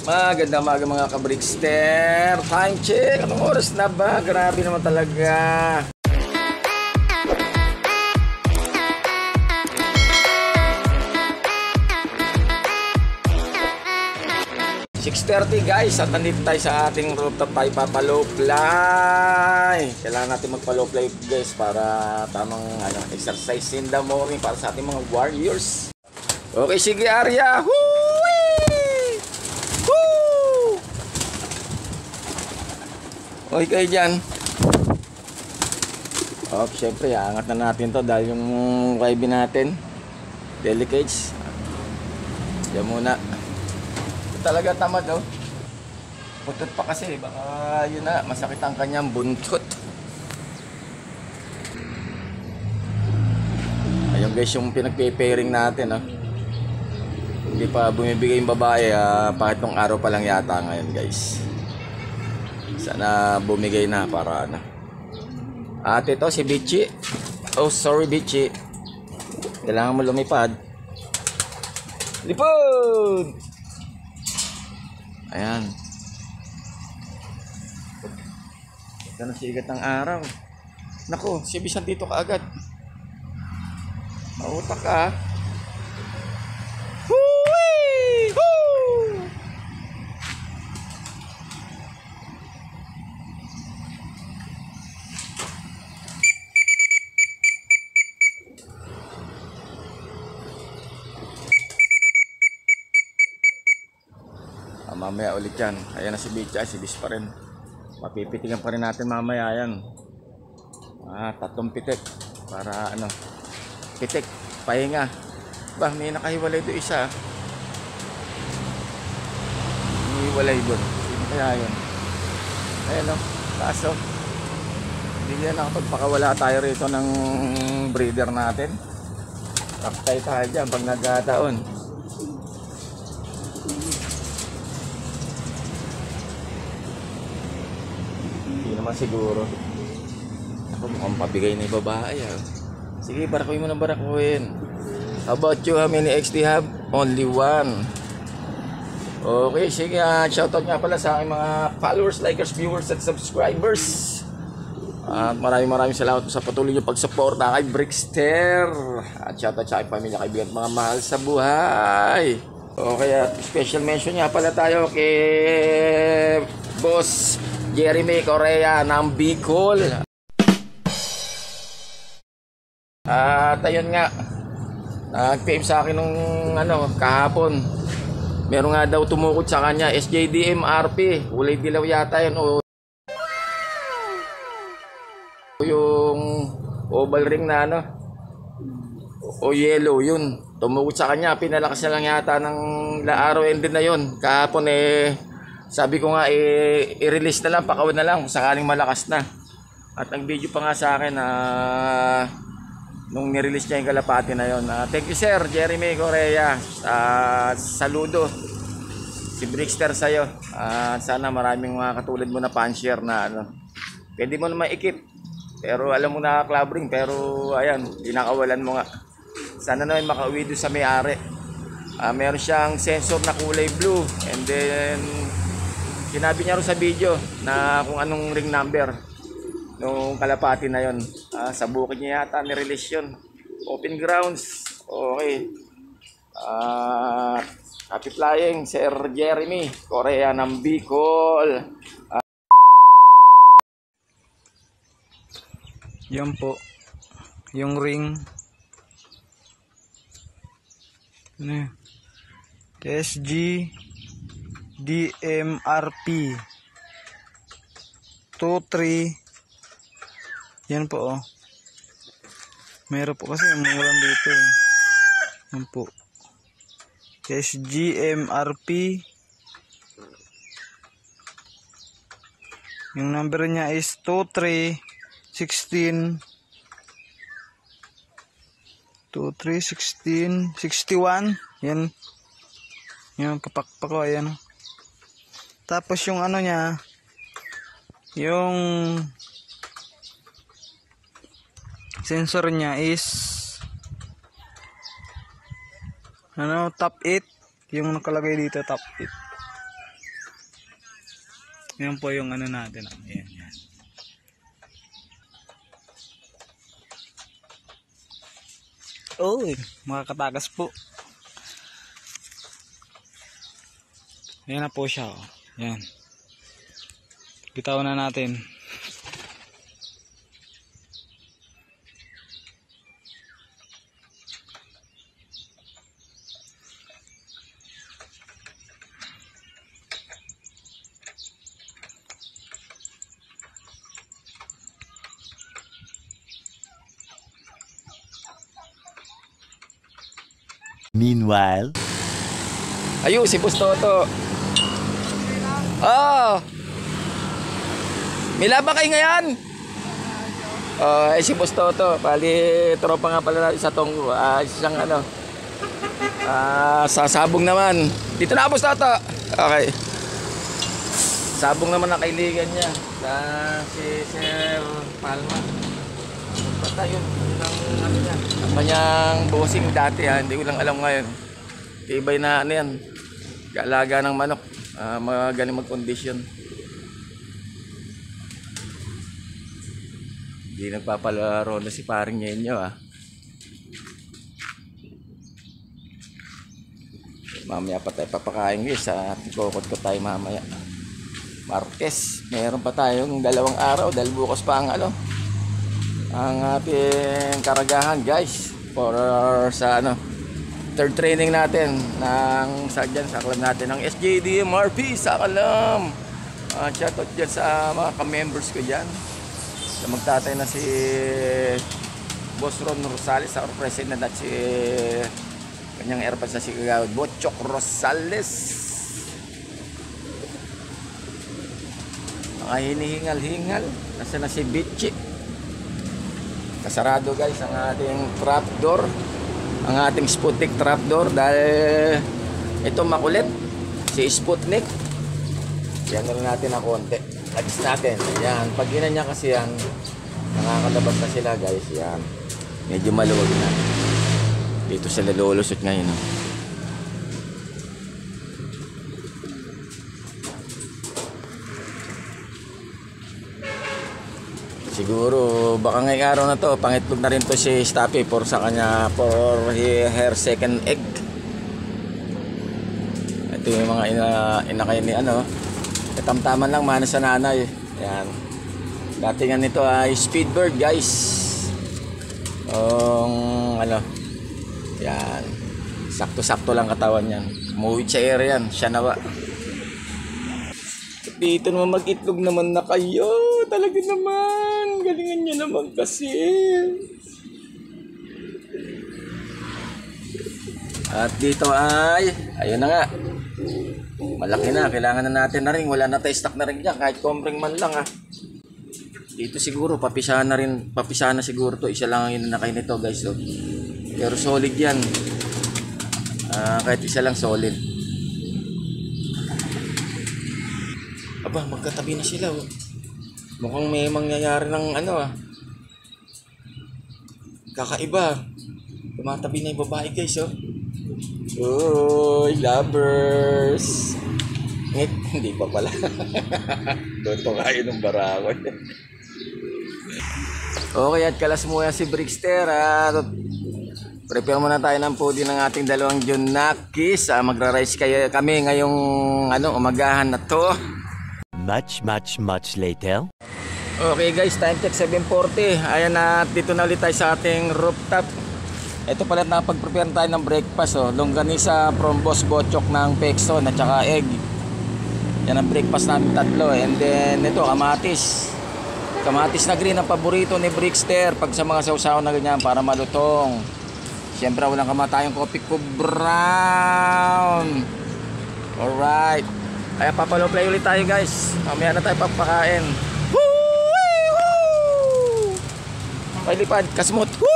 Magandang umaga mga kabrikster. Time check. Anong oras na ba? Grabe naman talaga. 6:30 guys, at nandito tayo sa ating rooftop tayo papalow fly. Kailangan natin magpalow fly guys para tamang exercise in the morning para sa ating mga warriors. Okay, sige Arya. Woo! Woo! Okay kayo dyan. Okay, syempre angat na natin to dahil yung YB natin delicates. Yan muna. Talaga tamad oh. Putot pa kasi, baka yun na, masakit ang kanyang buntot. Ayun guys yung pinag-pairing natin oh. Hindi pa bumibigay yung babae, pakitong araw pa lang yata ngayon guys. Sana bumigay na para ano. At ito si Bichi. Oh sorry Bichi, kailangan mo lumipad. Lipod! Ayan. Ito na sigat ng araw. Nako, si Bisan dito ka agad. Mautak ka. Hui! Hoo! Mamaya ulit yan. Ayan na si Bitch. Si Bitch pa rin. Mapipitigan pa rin natin mamaya yan. 3 pitik. Para ano. Pitik. Pahinga. Ba, may nakahiwalay doon isa. Hiwalay doon. Sino kaya yun? Ayan o. Kaso. Hindi na nakapagpakawala tayo rito ng breeder natin. Taktay tayo dyan pag nagkataon. Naman siguro. Ako mukhang pabigay na yung babae Sige, barakuin mo na barakuin. How about you? How many eggs do you have? Only 1. Okay, sige. Shoutout nga pala sa aking mga followers, likers, viewers at subscribers. At maraming salamat sa patuloy nyo pagsuporta kay Brickster. At shoutout sa aking pamilya, kaibigan at mga mahal sa buhay. Okay, at special mention nga pala tayo kay Boss Jeremy Correa ng Bicol. At ayun nga, nag-PM sa akin nung kahapon. Meron nga daw tumukod sa kanya, SJDM RP. Kulay dilaw yata yun o yung oval ring na o yellow yun. Tumukod sa kanya, pinalakas na lang yata ng araw ended na yun. Kahapon sabi ko nga i-release na lang, pakawan na lang kung sakaling malakas na. At ang video pa nga sa akin nung ni-release niya yung kalapati na yon. Thank you sir, Jeremy Correa. Saludo si Brickster sa'yo. Sana maraming mga katulad mo na fansher na pwede mo naman ikip. Pero alam mo na clubbing, pero ayan, dinakawalan mo nga. Sana naman makauwi doon sa may-ari. Meron siyang sensor na kulay blue, and then sinabi niya rin sa video na kung anong ring number nung kalapati na yon. Sa bukid niya yata ni-release yun. Open grounds. Okay. Happy flying Sir Jeremy Correa ng Bicol. Yan po yung ring SG DMRP 23. Yan po meron po kasi umulan dito yan po SGMRP. Yung number niya is 2316 61. Yan yung kapakpak ko. Ayan. Tapos yung niya, yung sensor niya is top 8. Yung nakalagay dito top 8. Yan po yung ano natin. Ayan, yan. Uy, makakatakas po. Ayan na po siya. Oh. Yan. Bitawan na natin. Meanwhile, Ayun, si Boss Toto. Oh! May laban kayo ngayon? Si Boss Toto. Bali, tropa nga pala natin sa Tonggo. Isang ano. Sasabong naman. Dito na, Boss Toto. Okay. Sabong naman ang kailigan niya. Si Sir Palma. Basta yun. Yun ang ano niya. Ang kanyang bossing dati ha. Hindi ko lang alam ngayon. Tibay na ano yan. Kaalaga ng manok. Magaling mag-condition. Hindi nagpapalaro na si paring Nyenyo ah. Mamaya pa tayo papakain guys. Tikokot ko tayo mamaya. Martes. Meron pa tayong 2 araw. Dahil bukas pa ang ano. Ang ating karagahan guys. For sa ano. Third training natin ng sa club natin ng SJD MRP sa Kalam. Shoutout dyan sa mga ka-members ko dyan. So, magtatay na si Boss Ron Rosales, our president, at si kanyang airpads na si Kagawad Bochok Rosales. Mga hinihingal-hingal. Nasa na si Bitchi. Kasarado guys ang ating trapdoor. Ang ating Sputnik trapdoor dahil ito makulit si Sputnik. Yan na natin ang konti. Adjust natin. Yan. Pag niya kasi yan, nakakalabas na sila guys. Yan. Medyo maluwag na. Dito sila lulusot ngayon. No? Siguro baka ngayong araw na to pangitlog na rin to si Stappy for sa kanya for her second egg. Ito yung mga inakay ni ano. Katamtaman lang mana sa nanay. Yan. Datingan nito ay Speedbird guys. Ano. Yan. Sakto-sakto lang katawan yan. Umuwi sa area yan. Siya nawa. Dito naman mag-itlog naman na kayo. Talaga naman. Galingan nyo naman kasi. At dito ay, ayun na nga. Malaki na. Kailangan na natin na rin. Wala na tayo stock na rin dyan. Kahit kompreng man lang ha. Dito siguro, papisahan na rin. Papisahan na siguro to. Isa lang ang inanakay nito guys. So. Pero solid yan. Kahit isa lang solid. Aba, magkatabi na sila. Oh. Mukhang may mangyayari ng ano ah. Kakaiba. Tumatabi na yung babae guys oh. Uy, lovers. Ngit, hindi pa pala. Doon kayo ng Barawan. Okay, at kalas muna si Brickster at prepare muna tayo ng pudi ng ating 2 Junakis. Magra-rice kami ngayong ano, umagahan na to. much later. Okay guys, time check 7:40. Ayan na, dito na ulit tayo sa ating rooftop. Ito pala napag-prepare tayo ng breakfast oh. Longganisa from Boss Bochok ng Pexon at saka egg. Yan ang breakfast namin tatlo. And then ito, kamatis. Kamatis na green ang paborito ni Brickster pag sa mga sausaw na ganyan para malutong. Siyempre walang kamatayang coffee ko brown. Alright. Kaya papalo-play ulit tayo guys. Mamaya na tayo papakain. Woo! Pailipad, kasmot. Woo!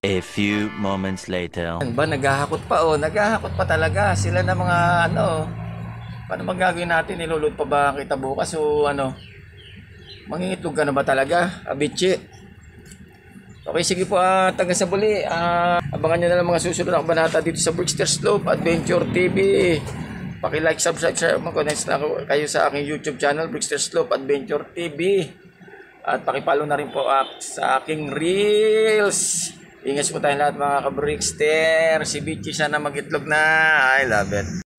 A few moments later. Ba, naghahakot pa oh. Naghahakot pa talaga. Sila na mga ano. Paano magagawin natin? Nilulod pa ba kita bukas o ano? Mangingitlog ka na ba talaga? Abichi. Okay, sige po taga sa buli. Abangan nyo na lang mga susunod na kabanata dito sa Brickster Slope Adventure TV. Paki-like, subscribe, mag-connect na kayo sa aking YouTube channel, Brickster Slope Adventure TV. At paki-follow na rin po sa aking Reels. Ingat po tayong lahat mga ka-Brickster. Si Bichi sana mag-itlog na. I love it.